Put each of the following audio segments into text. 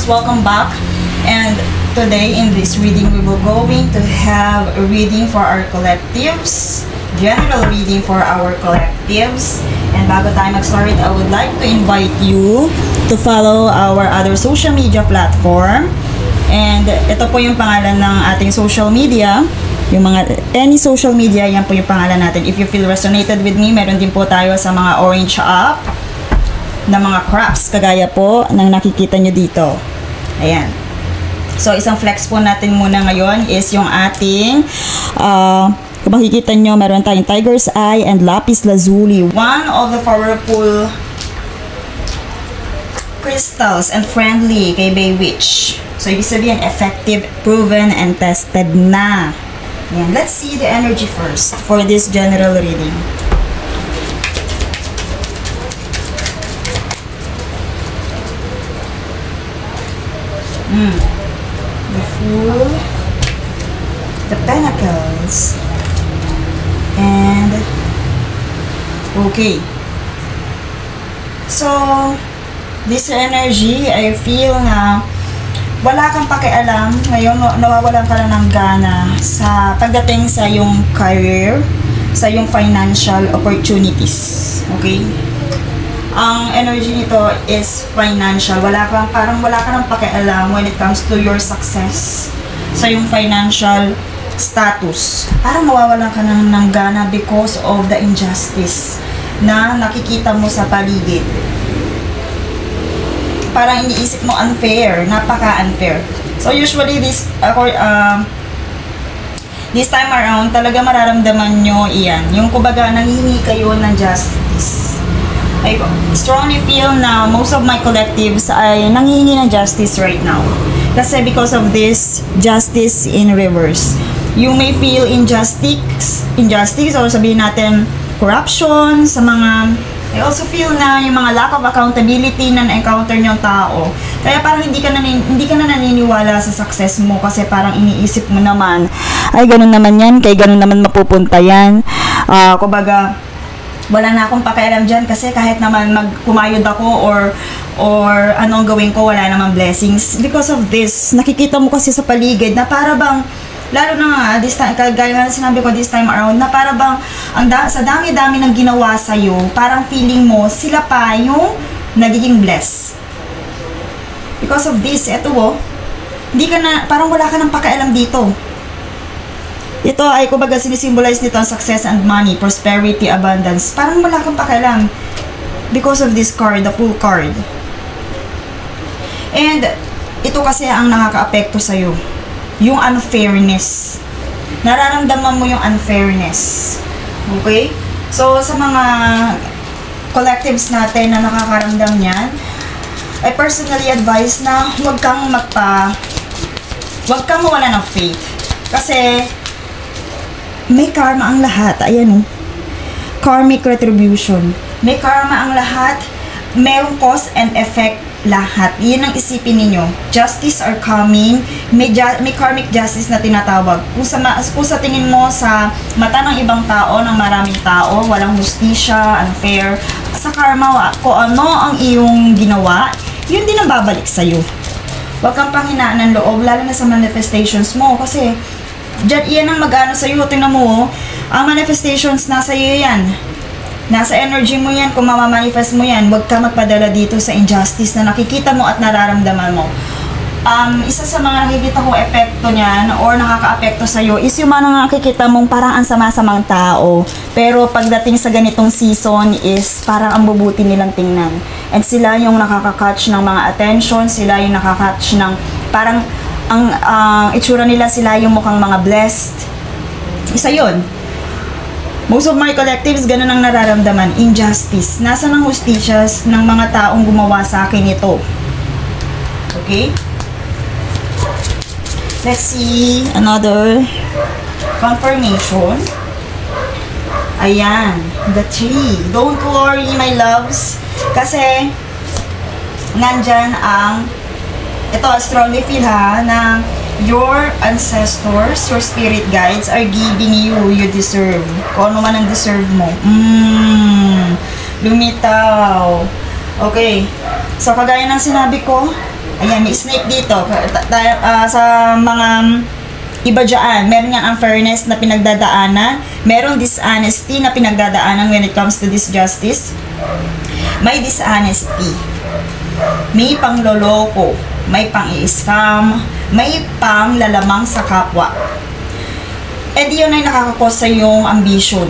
viewers, welcome back. And today in this reading, we will going to have a reading for our collectives, general reading for our collectives. And bago tayo mag-start, I would like to invite you to follow our other social media platform. And ito po yung pangalan ng ating social media. Yung mga, any social media, yan po yung pangalan natin. If you feel resonated with me, meron din po tayo sa mga orange app na mga crafts, kagaya po ng nakikita nyo dito. Ayan. So, isang flex po natin muna ngayon is yung ating, kung makikita nyo, meron tayong tiger's eye and lapis lazuli. One of the powerful crystals and friendly kay Baywitch. So, ibig sabihin, effective, proven, and tested na. Ayan. Let's see the energy first for this general reading. The Fool, the Pentacles, and okay. So, this energy, I feel na wala kang pakialam ngayon, nawawalan ka na ng gana sa pagdating sa yung career, sa yung financial opportunities. Okay? Ang energy nito is financial. Parang wala ka nang pakialam when it comes to your success sa yung financial status. Parang nawawalan ka ng gana because of the injustice na nakikita mo sa paligid. Parang iniisip mo unfair, napaka-unfair. So usually this time around, talaga mararamdaman nyo iyan. Yung kumbaga nanghihingi kayo ng justice. I strongly feel na most of my collectives ay nanghihingi ng justice right now. Kasi because of this justice in reverse. You may feel injustice or sabihin natin corruption sa mga, I also feel na yung mga lack of accountability na na-encounter nyo tao. Kaya parang hindi ka na naniniwala sa success mo kasi parang iniisip mo naman, ay ganun naman yan, kay ganun naman mapupunta yan. Kumbaga, wala na akong pakialam dyan kasi kahit naman magkumayod ako or anong gawin ko, wala namang blessings. Because of this, nakikita mo kasi sa paligid na para bang, lalo na nga, this time, kagaya nga sinabi ko this time around, na para bang sa dami-dami ng ginawa sa'yo, parang feeling mo, sila pa yung nagiging blessed. Because of this, eto hindi ka na, parang wala ka ng pakialam dito. Ito ay kumbaga sinisimbolize nito ang success and money, prosperity, abundance. Parang wala kang pakialam because of this card, the Fool card. And ito kasi ang nakakaapekto sa'yo. Yung unfairness. Nararamdaman mo yung unfairness. Okay? So, sa mga collectives natin na nakakaramdam niyan, I personally advise na huwag kang mawala ng faith. Kasi may karma ang lahat. Ayan karmic retribution. May karma ang lahat. Mayroong cause and effect lahat. Yun ang isipin ninyo. Justice are coming. May karmic justice na tinatawag. Kung sa tingin mo sa mata ng ibang tao, ng maraming tao, walang hustisya, unfair, sa karma, kung ano ang iyong ginawa, yun din ang babalik sa'yo. Huwag kang panghinaan ng loob, lalo na sa manifestations mo. Kasi yan ang mag-ano sa'yo. Tingnan mo, ang manifestations nasa iyo yan. Nasa energy mo yan. Kung mamamanifest mo yan, huwag ka magpadala dito sa injustice na nakikita mo at nararamdaman mo. Isa sa mga nakikita kong epekto niyan or nakaka-apekto sa'yo is yung mga nakikita mong parang ang sama-samang tao. Pero pagdating sa ganitong season is parang ang bubuti nilang tingnan. And sila yung nakaka-catch ng mga attention, sila yung nakaka-catch ng parang ang itsura nila, sila yung mukhang mga blessed. Isa yun. Most of my collectives, ganun ang nararamdaman. Injustice. Nasa ng justicias ng mga taong gumawa sa akin ito. Okay? Let's see another confirmation. Ayan. The tree. Don't worry, my loves. Kasi, nandyan ang ito, strongly feel na your ancestors, your spirit guides are giving you deserve. Kung ano man ang deserve mo. Lumitaw. Okay. So, kagaya ng sinabi ko, Ayan, may snake dito. Sa mga iba dyan, meron nga unfairness na pinagdadaanan, merong dishonesty na pinagdadaanan when it comes to this justice. May dishonesty, may pangloloko, may pang-i-scam, may pang-lalamang sa kapwa. And yun ay nakakakos sa iyong ambition.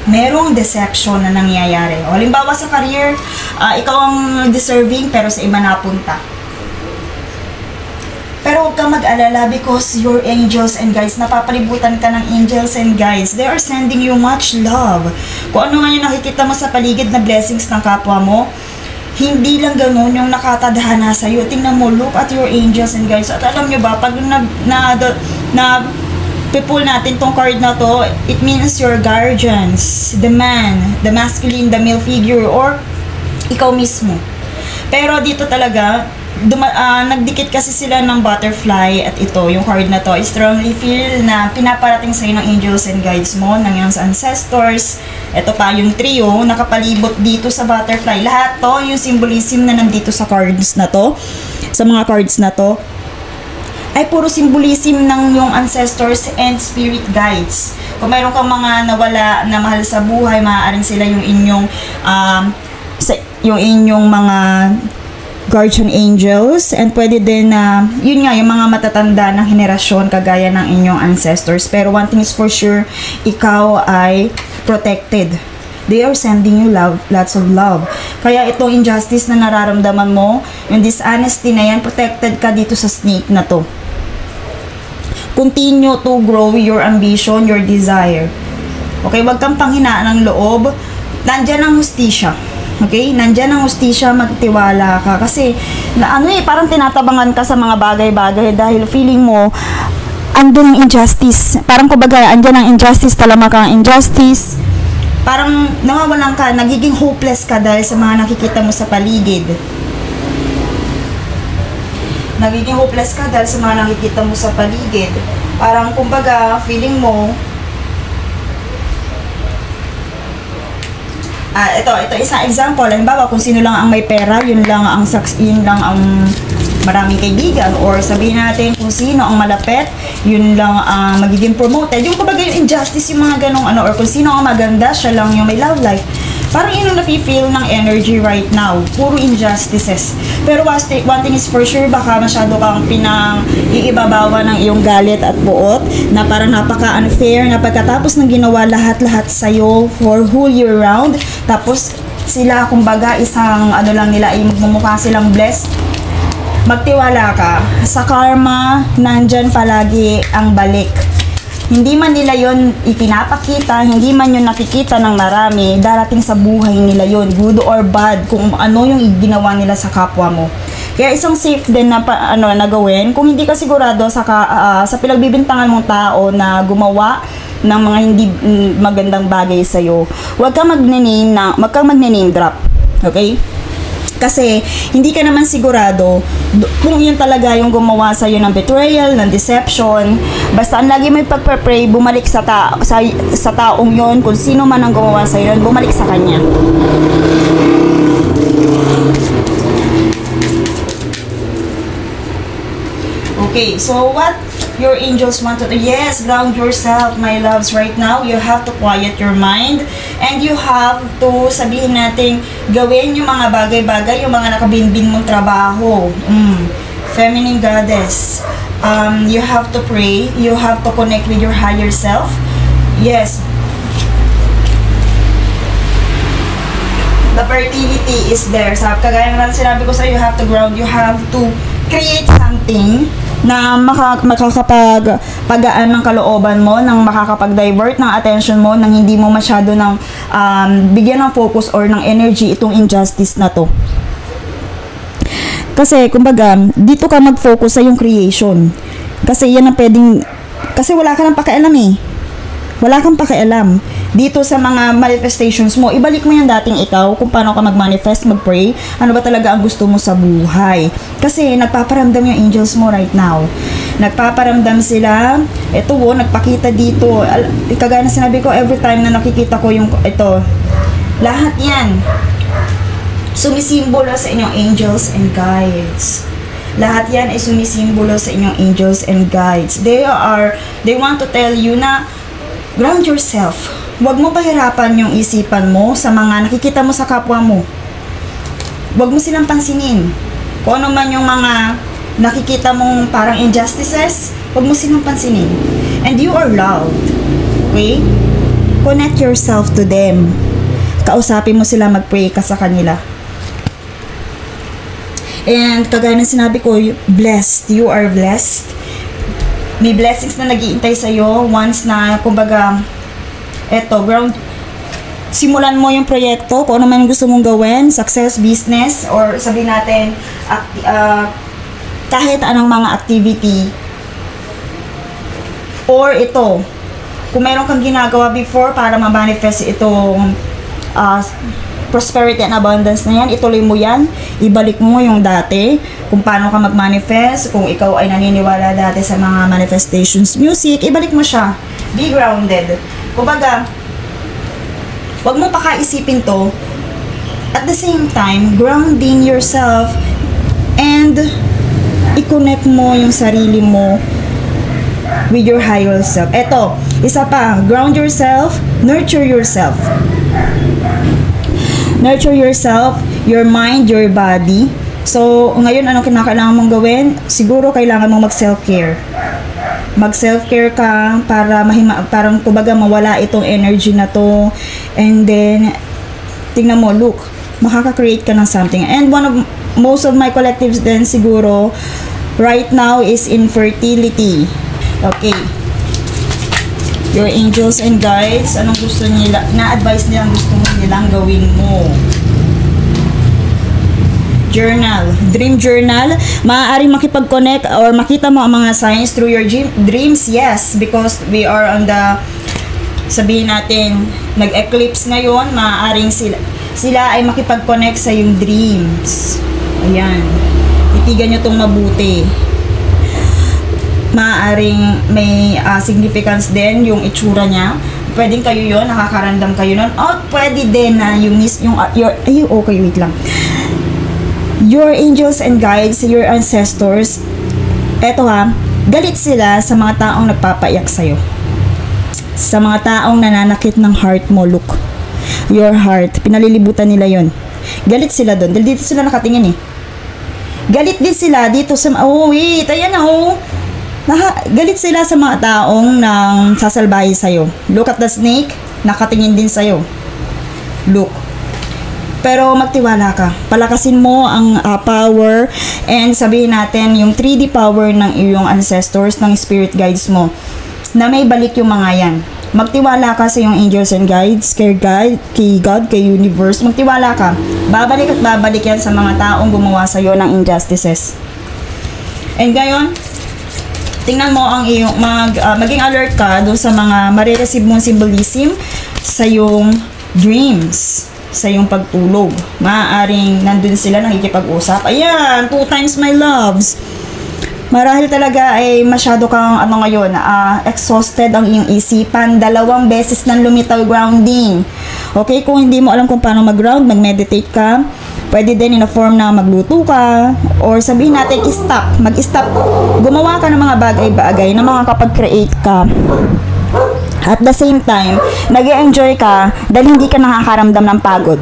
Merong deception na nangyayari. O, halimbawa sa career, ikaw ang deserving pero sa iba napunta. Pero huwag kang mag-alala because your angels and guides, napapalibutan ka ng angels and guides. They are sending you much love. Kung ano nga yung nakikita mo sa paligid na blessings ng kapwa mo, hindi lang ganun yung nakatadhana sa'yo. Tingnan mo, look at your angels and guides. At alam nyo ba, pag pull natin tong card na to, it means your guardians, the man, the masculine, the male figure, or ikaw mismo. Pero dito talaga, nagdikit kasi sila ng butterfly at ito, yung card na to, I strongly feel na pinaparating sa'yo ng angels and guides mo, ng iyong ancestors. Ito pa yung trio, nakapalibot dito sa butterfly. Lahat to, yung symbolism na nandito sa cards na to, sa mga cards na to, ay puro symbolism ng yung ancestors and spirit guides. Kung mayroon kang mga nawala na mahal sa buhay, maaaring sila yung inyong mga guardian angels, and pwede din na yun nga yung mga matatanda ng henerasyon kagaya ng inyong ancestors. Pero one thing is for sure, ikaw ay protected. They are sending you love, lots of love. Kaya itong injustice na nararamdaman mo, yung dishonesty na yan, protected ka dito sa snake na to. Continue to grow your ambition, your desire. Okay, wag kang panghinaan ng loob. Nandyan ang hustisya. Okay? Nandyan ang hustisya, magtiwala ka. Kasi, parang tinatabangan ka sa mga bagay-bagay dahil feeling mo, andun ang injustice. Parang kumbaga, andyan ang injustice, talamak ang injustice. Parang nawawalan ka, nagiging hopeless ka dahil sa mga nakikita mo sa paligid. Nagiging hopeless ka dahil sa mga nakikita mo sa paligid. Parang kumbaga, feeling mo, ito isang example. Halimbawa, kung sino lang ang may pera, yun lang ang maraming kaibigan, or sabihin natin kung sino ang malapit, yun lang ang magiging promoted. Yung kumbaga yung injustice, yung mga ganong or kung sino ang maganda, siya lang yung may love life. Parang yun ang napifeel ng energy right now. Puro injustices. Pero one thing is for sure, baka masyado kang iibabawa ng iyong galit at buot, na parang napaka-unfair na pagkatapos ng ginawa lahat-lahat sa'yo for whole year round, tapos sila, kumbaga, isang lang nila, ay magmumukha silang blessed. Magtiwala ka. Sa karma, nandyan palagi ang balik. Hindi man nila yon ipinapakita, hindi man yun nakikita ng marami, darating sa buhay nila yon, good or bad, kung ano yung ginawa nila sa kapwa mo. Kaya isang safe din na na gawin, kung hindi ka sigurado sa pinagbibintangan mong tao na gumawa ng mga hindi magandang bagay sa'yo, huwag kang magne-name drop. Okay? Kasi hindi ka naman sigurado kung yun talaga yung gumawa sa'yo ng betrayal, ng deception. Basta ang lagi may pagpapray, bumalik sa taong yun, kung sino man ang gumawa sa'yo yun, bumalik sa kanya. Okay, so what your angels want to do? Yes, ground yourself, my loves. Right now, you have to quiet your mind, and you have to, sabihin natin, gawin yung mga bagay-bagay, yung mga nakabinbin mong trabaho. Feminine goddess. You have to pray. You have to connect with your higher self. Yes. The fertility is there. Kagaya naman sinabi ko sa'yo, you have to ground. You have to create something na makakapag-pagaan ng kalooban mo, nang makakapag-divert ng attention mo, nang hindi mo masyado ng bigyan ng focus or ng energy itong injustice na to. Kasi, kumbaga, dito ka mag-focus sa yung creation. Kasi yan ang pwedeng, kasi wala ka nang pakialam eh. Wala kang pakialam dito sa mga manifestations mo. Ibalik mo yung dating ikaw, kung paano ka mag-manifest, mag-pray, ano ba talaga ang gusto mo sa buhay. Kasi nagpaparamdam yung angels mo right now. Nagpaparamdam sila. Ito nagpakita dito. Kagaya na sinabi ko, every time na nakikita ko yung ito, lahat yan sumisimbolo sa inyong angels and guides. Lahat yan ay sumisimbolo sa inyong angels and guides. They want to tell you na ground yourself. Huwag mo pahirapan yung isipan mo sa mga nakikita mo sa kapwa mo. Huwag mo silang pansinin. Kung ano man yung mga nakikita mong parang injustices, huwag mo silang pansinin. And you are loved. Okay? Connect yourself to them. Kausapin mo sila, mag-pray ka sa kanila. And kagaya ng sinabi ko, blessed. You are blessed. May blessings na nag-iintay sa'yo once na, kumbaga, simulan mo yung proyekto, kung ano man gusto mong gawin, success, business, or sabihin natin, kahit anong mga activity. Or ito, kung meron kang ginagawa before para ma-manifest itong prosperity and abundance na yan, ituloy mo yan, ibalik mo yung dati, kung paano ka mag-manifest, kung ikaw ay naniniwala dati sa mga manifestations music, ibalik mo siya. Be grounded. Kumbaga, huwag mo pakaisipin to, at the same time, grounding yourself, and i-connect mo yung sarili mo with your higher self. Eto, isa pa, ground yourself, nurture yourself. Nurture yourself, your mind, your body. So, ngayon, anong kinakailangan mong gawin? Siguro, kailangan mong mag-self-care. Mag-self-care ka para parang kumbaga mawala itong energy na to. And then, tingnan mo, look, makaka-create ka ng something. And most of my collectives then siguro, right now is infertility. Okay. Your angels and guides, anong gusto nila, na-advise nilang gusto nilang gawin mo. Journal. Dream journal. Maaaring makipag-connect or makita mo ang mga signs through your dreams. Yes, because we are on the, sabihin natin, nag-eclipse ngayon, maaaring sila ay makipag-connect sa yung dreams. Ayan. Titigan nyo itong mabuti. Maaaring may significance din yung itsura niya. Pwedeng kayo yon, nakakaramdam kayo nun. O pwede din na okay, wait lang. Your angels and guides, your ancestors, eto galit sila sa mga taong nagpapaiyak sa'yo. Sa mga taong nananakit ng heart mo, look. Your heart, pinalilibutan nila yon. Galit sila doon, dahil dito sila nakatingin eh. Galit din sila dito sa, ayan galit sila sa mga taong nang sasalbahe sa'yo. Look at the snake, nakatingin din sa'yo. Look. Pero magtiwala ka. Palakasin mo ang power and sabihin natin yung 3D power ng iyong ancestors, ng spirit guides mo, na may balik yung mga yan. Magtiwala ka sa iyong angels and guides, kay God, kay universe. Magtiwala ka. Babalik at babalik yan sa mga taong gumawa sa'yo ng injustices. And gayon, tingnan mo ang iyong maging alert ka doon sa mga marireceive mong symbolism sa iyong dreams, sa iyong pagtulog. Maaaring nandun sila nakikipag-usap. Ayan, 2 times my loves. Marahil talaga ay masyado kang ngayon, exhausted ang iyong isipan. 2 beses nang lumitaw grounding. Okay, kung hindi mo alam kung paano mag-ground, mag-meditate ka. Pwede din in a form na magluto ka, or sabihin natin mag-stop, gumawa ka ng mga bagay-bagay na makakapag-create ka. At the same time, nag-enjoy ka dahil hindi ka nakakaramdam ng pagod.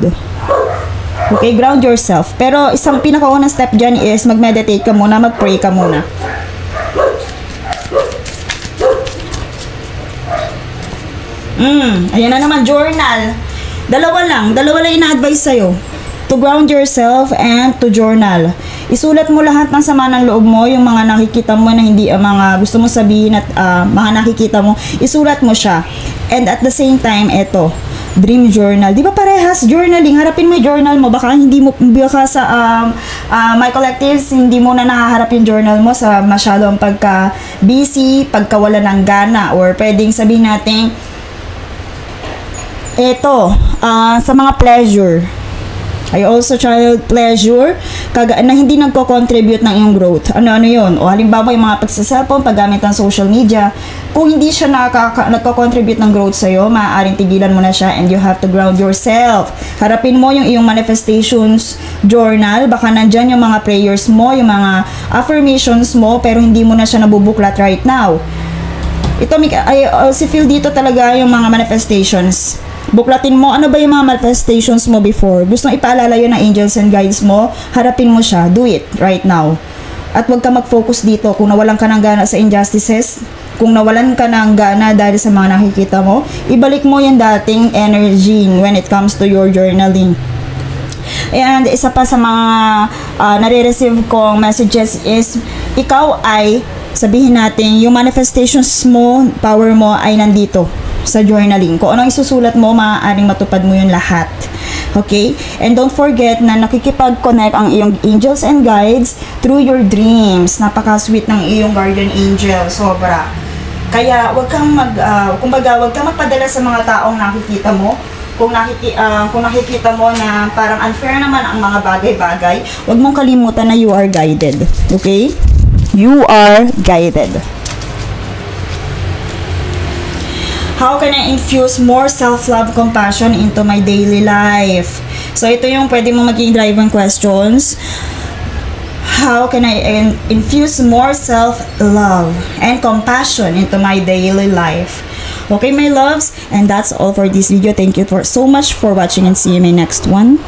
Okay, ground yourself. Pero isang pinakaunang step dyan is mag-meditate ka muna, mag-pray ka muna. Ayan na naman, journal. Dalawa lang ina-advise sa'yo. To ground yourself and to journal. Isulat mo lahat ng sama ng loob mo, yung mga nakikita mo na hindi mga gusto mo sabihin at mga nakikita mo, isulat mo siya. And at the same time, dream journal. Di ba parehas journaling? Harapin mo yung journal mo. Baka sa my collectives, hindi mo na nakaharap yung journal mo sa masyadong pagka-busy, pagkawala ng gana, or pwedeng sabihin natin, sa mga pleasure. I also child pleasure na hindi nagko-contribute ng iyong growth. Ano yun? O halimbawa yung mga pagsa-cellphone, paggamit ng social media, kung hindi siya nagko-contribute ng growth sa'yo, maaaring tigilan mo na siya and you have to ground yourself. Harapin mo yung iyong manifestations journal, baka nandyan yung mga prayers mo, yung mga affirmations mo, pero hindi mo na siya nabubuklat right now. Ito, I also feel dito talaga yung mga manifestations. Buklatin mo, ano ba yung mga manifestations mo before? Gusto mong ipaalala yun ng angels and guides mo, harapin mo siya. Do it right now. At huwag ka mag-focus dito. Kung nawalan ka ng gana sa injustices, kung nawalan ka ng gana dahil sa mga nakikita mo, ibalik mo yung dating energy when it comes to your journaling. And isa pa sa mga nare-receive kong messages is, ikaw ay, sabihin natin, yung manifestations mo, power mo ay nandito sa journaling. Kung anong isusulat mo, maaaring matupad mo yung lahat. Okay? And don't forget na nakikipag-connect ang iyong angels and guides through your dreams. Napaka-sweet ng iyong guardian angel. Sobra. Kaya, wag kang wag kang magpadala sa mga taong nakikita mo. Kung nakikita mo na parang unfair naman ang mga bagay-bagay, wag mong kalimutan na you are guided. Okay? You are guided. How can I infuse more self-love, compassion into my daily life? So, ito yung pwede mong maging driving questions. How can I infuse more self-love and compassion into my daily life? Okay, my loves, and that's all for this video. Thank you so much for watching and see you in my next one.